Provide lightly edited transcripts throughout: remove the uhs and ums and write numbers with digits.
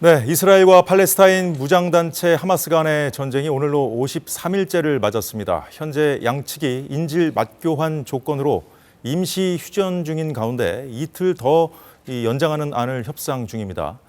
네, 이스라엘과 팔레스타인 무장단체 하마스 간의 전쟁이 오늘로 53일째를 맞았습니다. 현재 양측이 인질 맞교환 조건으로 임시 휴전 중인 가운데 이틀 더 연장하는 안을 협상 중입니다.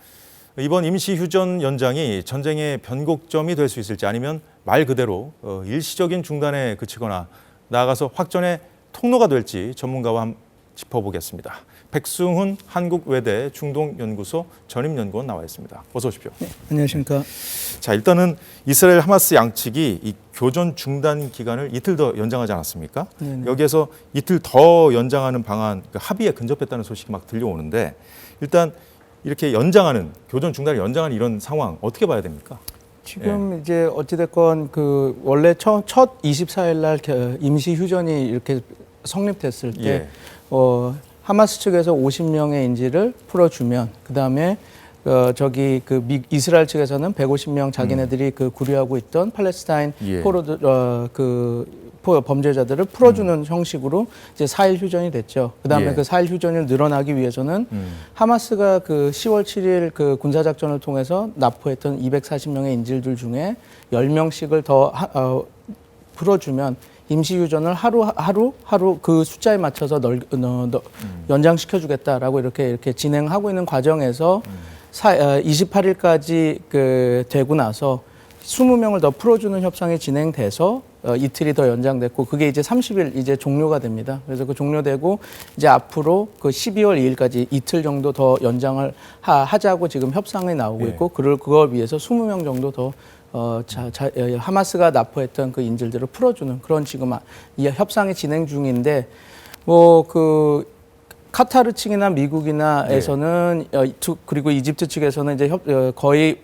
이번 임시 휴전 연장이 전쟁의 변곡점이 될 수 있을지 아니면 말 그대로 일시적인 중단에 그치거나 나아가서 확전의 통로가 될지 전문가와 함께 짚어보겠습니다. 백승훈 한국외대 중동연구소 전임연구원 나와 있습니다. 어서 오십시오. 네, 안녕하십니까. 자, 일단은 이스라엘 하마스 양측이 이 교전 중단 기간을 이틀 더 연장하지 않았습니까? 네네. 여기에서 이틀 더 연장하는 방안, 합의에 근접했다는 소식이 막 들려오는데 일단 이렇게 연장하는 교전 중단을 연장하는 이런 상황 어떻게 봐야 됩니까? 지금 이제 어찌됐건 그 원래 첫 24일 날 임시 휴전이 이렇게 성립됐을 때 하마스 측에서 50명의 인질을 풀어주면 그 다음에 이스라엘 측에서는 150명 자기네들이 그 구류하고 있던 팔레스타인 범죄자들을 풀어주는 형식으로 이제 4일 휴전이 됐죠. 그 다음에 그 4일 휴전을 늘어나기 위해서는 하마스가 그 10월 7일 그 군사작전을 통해서 납포했던 240명의 인질들 중에 10명씩을 더 풀어주면 임시휴전을 하루 그 숫자에 맞춰서 연장시켜주겠다라고 이렇게 진행하고 있는 과정에서 28일까지 되고 나서 20명을 더 풀어주는 협상이 진행돼서 이틀이 더 연장됐고 그게 이제 30일 이제 종료가 됩니다. 그래서 그 종료되고 이제 앞으로 그 12월 2일까지 이틀 정도 더 연장을 하자고 지금 협상이 나오고 있고 그걸 위해서 20명 정도 더 하마스가 납포했던 그 인질들을 풀어주는 그런 지금 이 협상이 진행 중인데 카타르 측이나 미국이나에서는 그리고 이집트 측에서는 이제 거의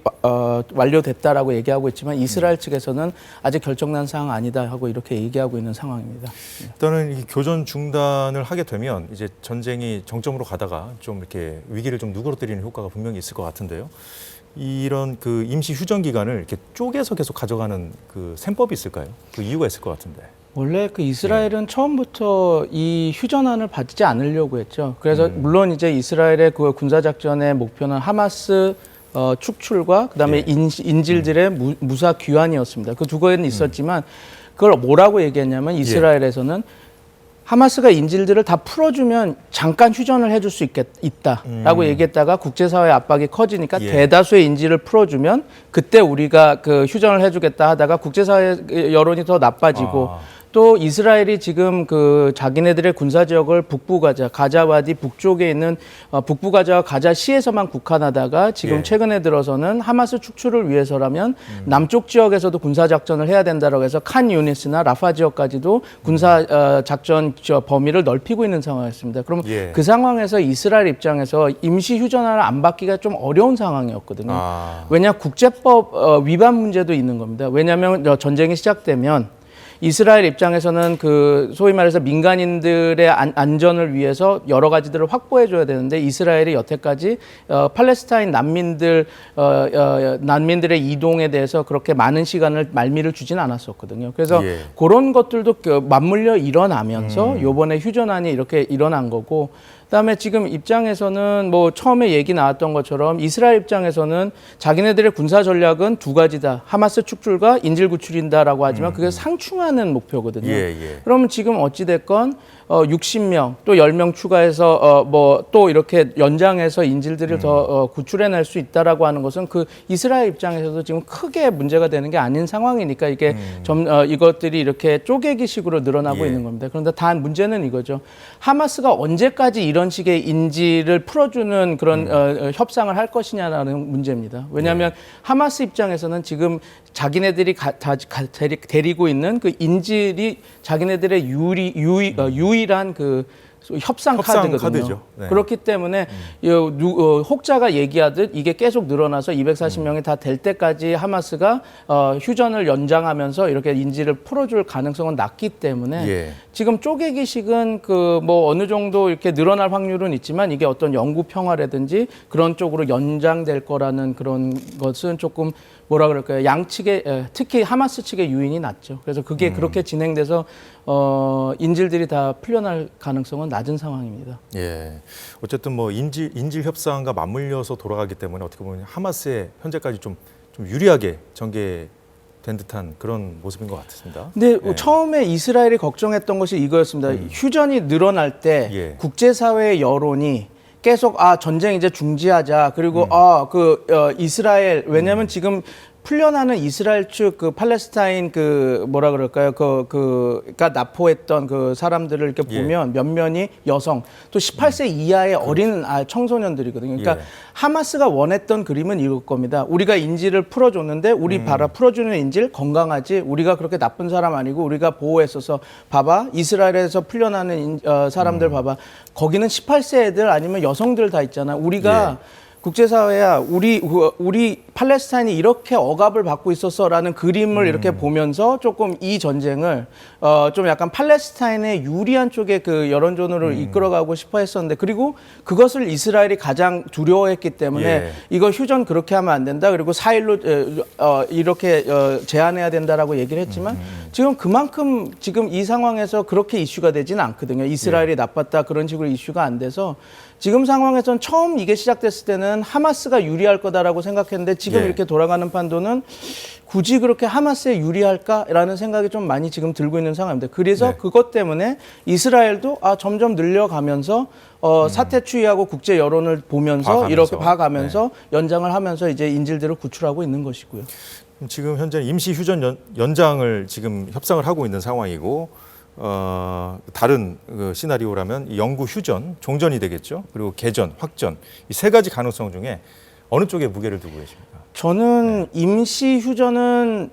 완료됐다라고 얘기하고 있지만 이스라엘 측에서는 아직 결정난 사항 아니다 하고 이렇게 얘기하고 있는 상황입니다. 일단은 이 교전 중단을 하게 되면 이제 전쟁이 정점으로 가다가 좀 이렇게 위기를 좀 누그러뜨리는 효과가 분명히 있을 것 같은데요. 이런 그 임시 휴전 기간을 이렇게 쪼개서 계속 가져가는 그 셈법이 있을까요? 그 이유가 있을 것 같은데. 원래 그 이스라엘은 처음부터 이 휴전안을 받지 않으려고 했죠. 그래서 물론 이제 이스라엘의 그 군사작전의 목표는 하마스 축출과 그다음에 인질들의 무사 귀환이었습니다. 그 두 가지는 있었지만 그걸 뭐라고 얘기했냐면 이스라엘에서는 하마스가 인질들을 다 풀어주면 잠깐 휴전을 해줄 수 있다라고 얘기했다가 국제사회의 압박이 커지니까 대다수의 인질을 풀어주면 그때 우리가 그 휴전을 해주겠다 하다가 국제사회 여론이 더 나빠지고 또 이스라엘이 지금 그 자기네들의 군사지역을 가자와디 북쪽에 있는 북부가자와 가자시에서만 국한하다가 지금 최근에 들어서는 하마스 축출을 위해서라면 남쪽 지역에서도 군사작전을 해야 된다고 해서 칸 유니스나 라파 지역까지도 군사작전 범위를 넓히고 있는 상황이었습니다. 그럼 그 상황에서 이스라엘 입장에서 임시 휴전안을 안 받기가 좀 어려운 상황이었거든요. 왜냐 국제법 위반 문제도 있는 겁니다. 왜냐하면 전쟁이 시작되면 이스라엘 입장에서는 그 소위 말해서 민간인들의 안전을 위해서 여러 가지들을 확보해 줘야 되는데 이스라엘이 여태까지 팔레스타인 난민들의 이동에 대해서 그렇게 많은 시간을 말미를 주진 않았었거든요. 그래서 그런 것들도 맞물려 일어나면서 이번에 휴전안이 이렇게 일어난 거고 그다음에 지금 입장에서는 뭐 처음에 얘기 나왔던 것처럼 이스라엘 입장에서는 자기네들의 군사 전략은 두 가지다. 하마스 축출과 인질 구출인다라고 하지만 그게 상충하는 목표거든요. 그러면 지금 어찌됐건 60명 또 10명 추가해서 또 이렇게 연장해서 인질들을 더 구출해낼 수 있다라고 하는 것은 그 이스라엘 입장에서도 지금 크게 문제가 되는 게 아닌 상황이니까 이게 이것들이 이렇게 쪼개기식으로 늘어나고 있는 겁니다. 그런데 단 문제는 이거죠. 하마스가 언제까지 이런 식의 인질을 풀어주는 그런 협상을 할 것이냐라는 문제입니다. 왜냐하면 하마스 입장에서는 지금 자기네들이 데리고 있는 그 인질이 자기네들의 유일한 그 협상 카드거든요. 그렇기 때문에 혹자가 얘기하듯 이게 계속 늘어나서 240명이 다 될 때까지 하마스가 휴전을 연장하면서 이렇게 인질을 풀어줄 가능성은 낮기 때문에 지금 쪼개기식은 그 뭐 어느 정도 이렇게 늘어날 확률은 있지만 이게 어떤 영구 평화라든지 그런 쪽으로 연장될 거라는 그런 것은 조금 뭐라 그럴까요? 양측의 특히 하마스 측의 유인이 낮죠. 그래서 그게 그렇게 진행돼서 인질들이 다 풀려날 가능성은 낮은 상황입니다. 예. 어쨌든 뭐 인질 협상과 맞물려서 돌아가기 때문에 어떻게 보면 하마스에 현재까지 좀 유리하게 전개된 듯한 그런 모습인 것 같습니다. 근데 예. 처음에 이스라엘이 걱정했던 것이 이거였습니다. 휴전이 늘어날 때 예. 국제사회의 여론이 계속 전쟁 이제 중지하자. 그리고 이스라엘 왜냐하면 지금 풀려나는 이스라엘 측 그 팔레스타인 그 뭐라 그럴까요? 그가 납포했던 그 사람들을 이렇게 예. 보면 몇몇이 여성 또 18세 이하의 어린 청소년들이거든요. 그러니까 예. 하마스가 원했던 그림은 이럴 겁니다. 우리가 인질을 풀어줬는데 우리 봐라 풀어주는 인질 건강하지. 우리가 그렇게 나쁜 사람 아니고 우리가 보호했어서 봐봐 이스라엘에서 풀려나는 사람들 봐봐 거기는 18세 애들 아니면 여성들 다 있잖아. 우리가 국제사회야 우리 팔레스타인이 이렇게 억압을 받고 있었어라는 그림을 이렇게 보면서 조금 이 전쟁을 좀 약간 팔레스타인의 유리한 쪽에 그 여론전으로 이끌어가고 싶어 했었는데 그리고 그것을 이스라엘이 가장 두려워했기 때문에 예. 이거 휴전 그렇게 하면 안 된다 그리고 4일로 이렇게 제한해야 된다라고 얘기를 했지만 지금 그만큼 지금 이 상황에서 그렇게 이슈가 되지는 않거든요. 이스라엘이 나빴다 그런 식으로 이슈가 안 돼서 지금 상황에서는 처음 이게 시작됐을 때는 하마스가 유리할 거다라고 생각했는데 지금 예. 이렇게 돌아가는 판도는 굳이 그렇게 하마스에 유리할까라는 생각이 좀 많이 지금 들고 있는 상황입니다. 그래서 네. 그것 때문에 이스라엘도 점점 늘려가면서 사태 추이하고 국제 여론을 보면서 이렇게 봐가면서 연장을 하면서 이제 인질들을 구출하고 있는 것이고요. 지금 현재 임시 휴전 연장을 지금 협상을 하고 있는 상황이고 다른 그 시나리오라면 영구 휴전, 종전이 되겠죠. 그리고 개전, 확전 이 세 가지 가능성 중에 어느 쪽에 무게를 두고 계십니까? 저는 임시 휴전은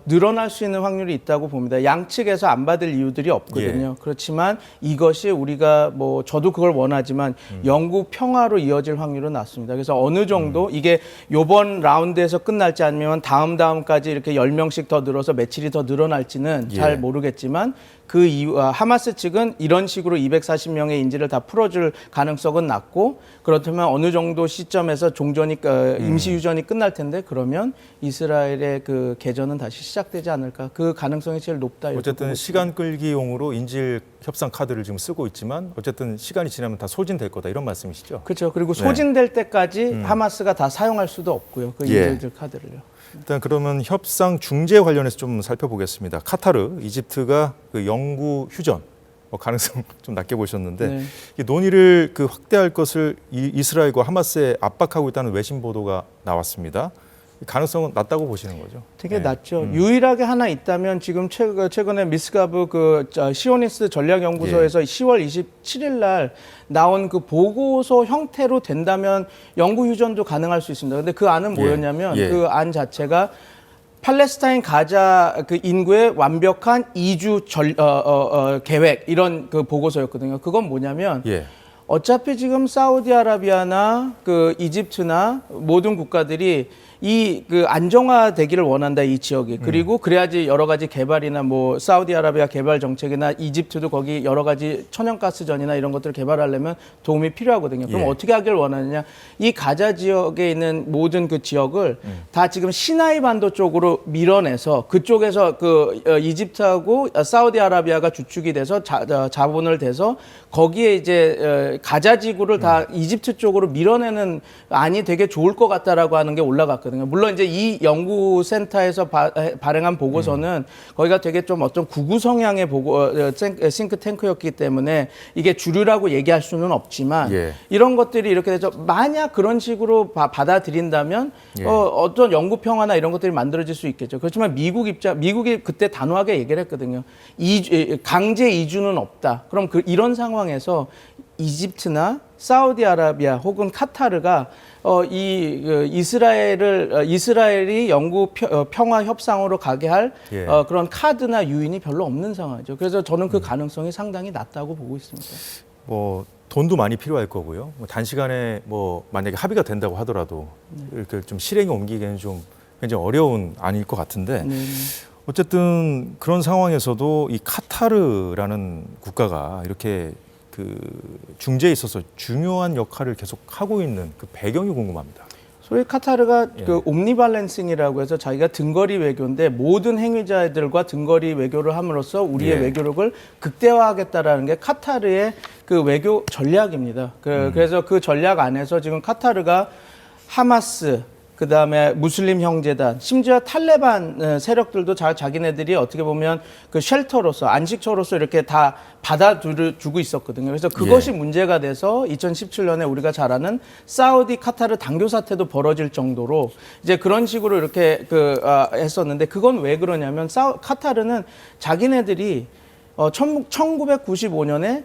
늘어날 수 있는 확률이 있다고 봅니다. 양측에서 안 받을 이유들이 없거든요. 그렇지만 이것이 우리가 뭐 저도 그걸 원하지만 영구 평화로 이어질 확률은 낮습니다. 그래서 어느 정도 이게 요번 라운드에서 끝날지 아니면 다음까지 이렇게 10명씩 더 늘어서 며칠이 더 늘어날지는 잘 모르겠지만 그 이후 하마스 측은 이런 식으로 240명의 인질을 다 풀어줄 가능성은 낮고 그렇다면 어느 정도 시점에서 종전이 임시 휴전이 끝날 텐데 그러면 이스라엘의 그 개전은 다시 시작되지 않을까 그 가능성이 제일 높다. 어쨌든 시간 끌기용으로 인질 협상 카드를 지금 쓰고 있지만 어쨌든 시간이 지나면 다 소진될 거다 이런 말씀이시죠? 그렇죠. 그리고 소진될 때까지 하마스가 다 사용할 수도 없고요. 그 인질들 카드를요. 일단 그러면 협상 중재 관련해서 좀 살펴보겠습니다. 카타르, 이집트가 그 영구 휴전 가능성 좀 낮게 보셨는데 이 논의를 그 확대할 것을 이스라엘과 하마스에 압박하고 있다는 외신 보도가 나왔습니다. 가능성은 낮다고 보시는 거죠? 되게 낮죠. 유일하게 하나 있다면 지금 최근에 미스가브 그 시오니스트 전략연구소에서 10월 27일 날 나온 그 보고서 형태로 된다면 영구 휴전도 가능할 수 있습니다. 근데 그 안은 뭐였냐면 그 안 자체가 팔레스타인 가자 그 인구의 완벽한 이주 계획 이런 그 보고서였거든요. 그건 뭐냐면 어차피 지금 사우디아라비아나 그 이집트나 모든 국가들이 이 그 안정화되기를 원한다 이 지역이. 그리고 그래야지 여러 가지 개발이나 뭐 사우디아라비아 개발 정책이나 이집트도 거기 여러 가지 천연가스전이나 이런 것들을 개발하려면 도움이 필요하거든요. 그럼 어떻게 하길 원하느냐? 이 가자 지역에 있는 모든 그 지역을 다 지금 시나이 반도 쪽으로 밀어내서 그쪽에서 그 이집트하고 사우디아라비아가 주축이 돼서 자본을 대서 거기에 이제 가자 지구를 다 이집트 쪽으로 밀어내는 안이 되게 좋을 것 같다라고 하는 게 올라갔거든요. 물론 이제 이 연구센터에서 발행한 보고서는 거기가 되게 좀 어떤 구구 성향의 싱크탱크였기 때문에 이게 주류라고 얘기할 수는 없지만 이런 것들이 이렇게 돼서 만약 그런 식으로 받아들인다면 어떤 영구 평화나 이런 것들이 만들어질 수 있겠죠. 그렇지만 미국이 그때 단호하게 얘기를 했거든요. 강제 이주는 없다. 그럼 이런 상황에서 이집트나 사우디아라비아 혹은 카타르가 이스라엘이 영구 평화 협상으로 가게 할 그런 카드나 유인이 별로 없는 상황이죠. 그래서 저는 그 가능성이 상당히 낮다고 보고 있습니다. 뭐 돈도 많이 필요할 거고요. 뭐 단시간에 뭐 만약에 합의가 된다고 하더라도 이렇게 좀 실행에 옮기기에는 좀 굉장히 어려운 안일 것 같은데 어쨌든 그런 상황에서도 이 카타르라는 국가가 이렇게 그 중재에 있어서 중요한 역할을 계속 하고 있는 그 배경이 궁금합니다. 소위 카타르가 그 옴니발렌싱이라고 해서 자기가 등거리 외교인데 모든 행위자들과 등거리 외교를 함으로써 우리의 외교력을 극대화하겠다라는 게 카타르의 그 외교 전략입니다. 그래서 그 전략 안에서 지금 카타르가 하마스, 그다음에 무슬림 형제단, 심지어 탈레반 세력들도 자기네들이 어떻게 보면 그 쉘터로서 안식처로서 이렇게 다 받아주고 있었거든요. 그래서 그것이 문제가 돼서 2017년에 우리가 잘 아는 사우디 카타르 단교 사태도 벌어질 정도로 이제 그런 식으로 이렇게 했었는데 그건 왜 그러냐면 카타르는 자기네들이 1995년에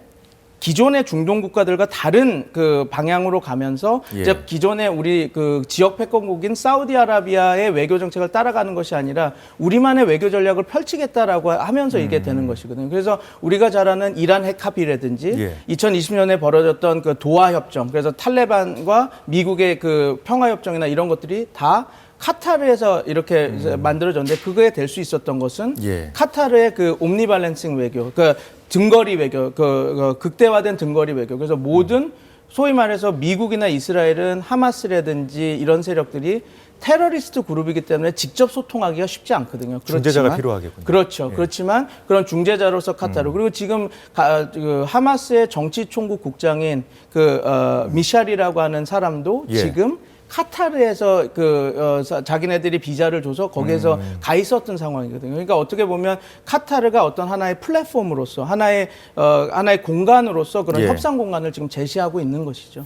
기존의 중동 국가들과 다른 그 방향으로 가면서 이제 기존의 우리 그 지역 패권국인 사우디아라비아의 외교 정책을 따라가는 것이 아니라 우리만의 외교 전략을 펼치겠다라고 하면서 이게 되는 것이거든요. 그래서 우리가 잘 아는 이란 핵 합의라든지 2020년에 벌어졌던 그 도하 협정, 그래서 탈레반과 미국의 그 평화 협정이나 이런 것들이 다 카타르에서 이렇게 만들어졌는데 그거에 될 수 있었던 것은 카타르의 그 옴니발렌싱 외교, 그 등거리 외교, 극대화된 등거리 외교. 그래서 모든 소위 말해서 미국이나 이스라엘은 하마스라든지 이런 세력들이 테러리스트 그룹이기 때문에 직접 소통하기가 쉽지 않거든요. 중재자가 필요하겠군요. 그렇죠. 그렇지만 그런 중재자로서 카타르 그리고 지금 그 하마스의 정치총국 국장인 미샬이라고 하는 사람도 지금 카타르에서 자기네들이 비자를 줘서 거기에서 가 있었던 상황이거든요. 그러니까 어떻게 보면 카타르가 어떤 하나의 플랫폼으로서 하나의 공간으로서 그런 협상 공간을 지금 제시하고 있는 것이죠.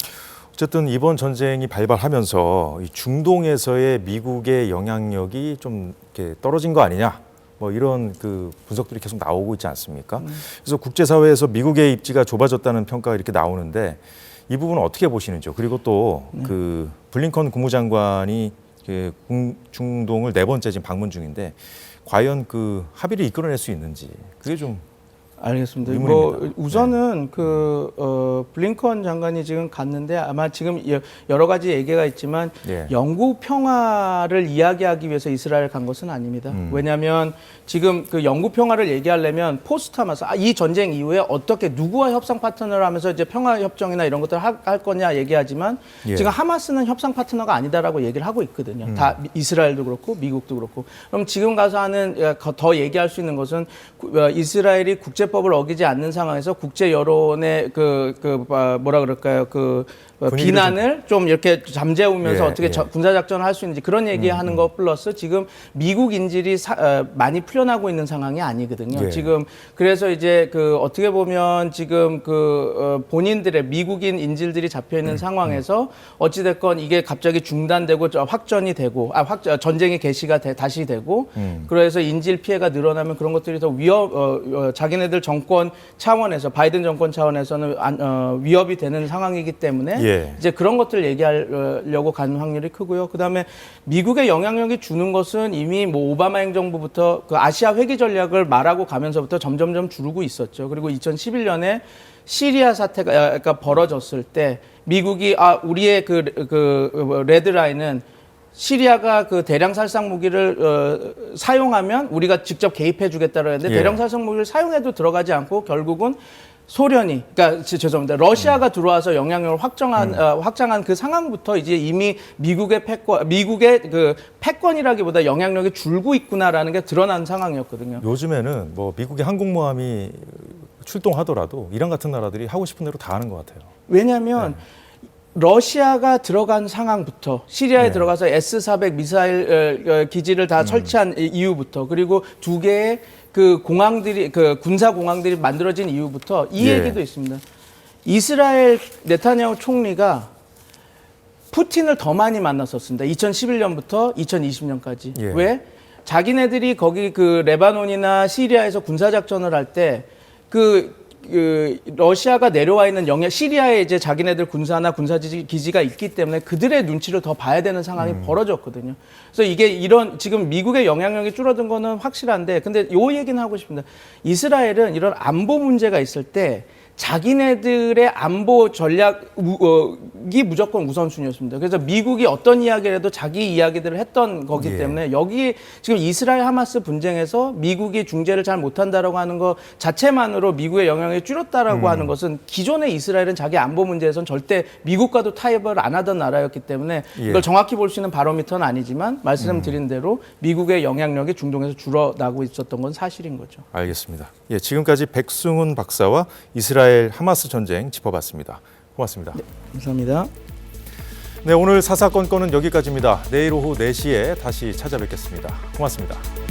어쨌든 이번 전쟁이 발발하면서 이 중동에서의 미국의 영향력이 좀 이렇게 떨어진 거 아니냐? 뭐 이런 그 분석들이 계속 나오고 있지 않습니까? 그래서 국제사회에서 미국의 입지가 좁아졌다는 평가가 이렇게 나오는데 이 부분은 어떻게 보시는지요? 그리고 또 그 블링컨 국무장관이 중동을 4번째 지금 방문 중인데 과연 그 합의를 이끌어낼 수 있는지 그게 좀 알겠습니다. 의문입니다. 우선은 블링컨 장관이 지금 갔는데 아마 지금 여러 가지 얘기가 있지만 영구 평화를 이야기하기 위해서 이스라엘 간 것은 아닙니다. 왜냐하면 지금 그 영구 평화를 얘기하려면 포스트 하마스 이 전쟁 이후에 어떻게 누구와 협상 파트너를 하면서 이제 평화 협정이나 이런 것들을 할 거냐 얘기하지만 지금 하마스는 협상 파트너가 아니다라고 얘기를 하고 있거든요. 다 이스라엘도 그렇고 미국도 그렇고. 그럼 지금 가서 하는 더 얘기할 수 있는 것은 이스라엘이 국제법을 어기지 않는 상황에서 국제 여론의 뭐라 그럴까요? 비난을 좀 이렇게 잠재우면서 어떻게 군사 작전을 할 수 있는지 그런 얘기하는 거 플러스 지금 미국 인질이 많이 풀려나고 있는 상황이 아니거든요. 지금 그래서 이제 어떻게 보면 지금 본인들의 미국인 인질들이 잡혀 있는 상황에서 어찌 됐건 이게 갑자기 중단되고 확전이 되고 전쟁의 개시가 다시 되고 그래서 인질 피해가 늘어나면 그런 것들이 더 자기네들 정권 차원에서 바이든 정권 차원에서는 위협이 되는 상황이기 때문에 이제 그런 것들을 얘기하려고 가는 확률이 크고요. 그다음에 미국의 영향력이 주는 것은 이미 뭐 오바마 행정부부터 그 아시아 회귀 전략을 말하고 가면서부터 점점점 줄고 있었죠. 그리고 2011년에 시리아 사태가 벌어졌을 때 미국이 우리의 레드라인은 시리아가 대량 살상 무기를 사용하면 우리가 직접 개입해 주겠다고 했는데 대량 살상 무기를 사용해도 들어가지 않고 결국은 러시아가 들어와서 영향력을 확장한 그 상황부터 이제 이미 미국의 패권이라기보다 영향력이 줄고 있구나라는 게 드러난 상황이었거든요. 요즘에는 뭐 미국의 항공모함이 출동하더라도 이란 같은 나라들이 하고 싶은 대로 다 하는 것 같아요. 왜냐하면 러시아가 들어간 상황부터 시리아에 들어가서 S-400 미사일 기지를 다 설치한 이후부터 그리고 2개의 공항들이 군사 공항들이 만들어진 이후부터 이 얘기도 있습니다. 이스라엘 네타냐후 총리가 푸틴을 더 많이 만났었습니다. 2011년부터 2020년까지. 왜? 자기네들이 거기 레바논이나 시리아에서 군사 작전을 할 때 러시아가 내려와 있는 시리아에 이제 자기네들 군사나 군사기지가 있기 때문에 그들의 눈치를 더 봐야 되는 상황이 벌어졌거든요. 그래서 이게 지금 미국의 영향력이 줄어든 거는 확실한데, 근데 요 얘기는 하고 싶습니다. 이스라엘은 이런 안보 문제가 있을 때 자기네들의 안보 전략이 무조건 우선순위였습니다. 그래서 미국이 어떤 이야기를 해도 자기 이야기들을 했던 거기 예. 때문에 여기 지금 이스라엘 하마스 분쟁에서 미국이 중재를 잘 못한다라고 하는 것 자체만으로 미국의 영향이 줄었다라고 하는 것은 기존의 이스라엘은 자기 안보 문제에선 절대 미국과도 타협을 안 하던 나라였기 때문에 예. 이걸 정확히 볼 수 있는 바로미터는 아니지만 말씀드린 대로 미국의 영향력이 중동에서 줄어나고 있었던 건 사실인 거죠. 알겠습니다. 예, 지금까지 백승훈 박사와 이스라엘 하마스 전쟁 짚어봤습니다. 고맙습니다. 감사합니다. 네, 오늘 사사건건은 여기까지입니다. 내일 오후 4시에 다시 찾아뵙겠습니다. 고맙습니다.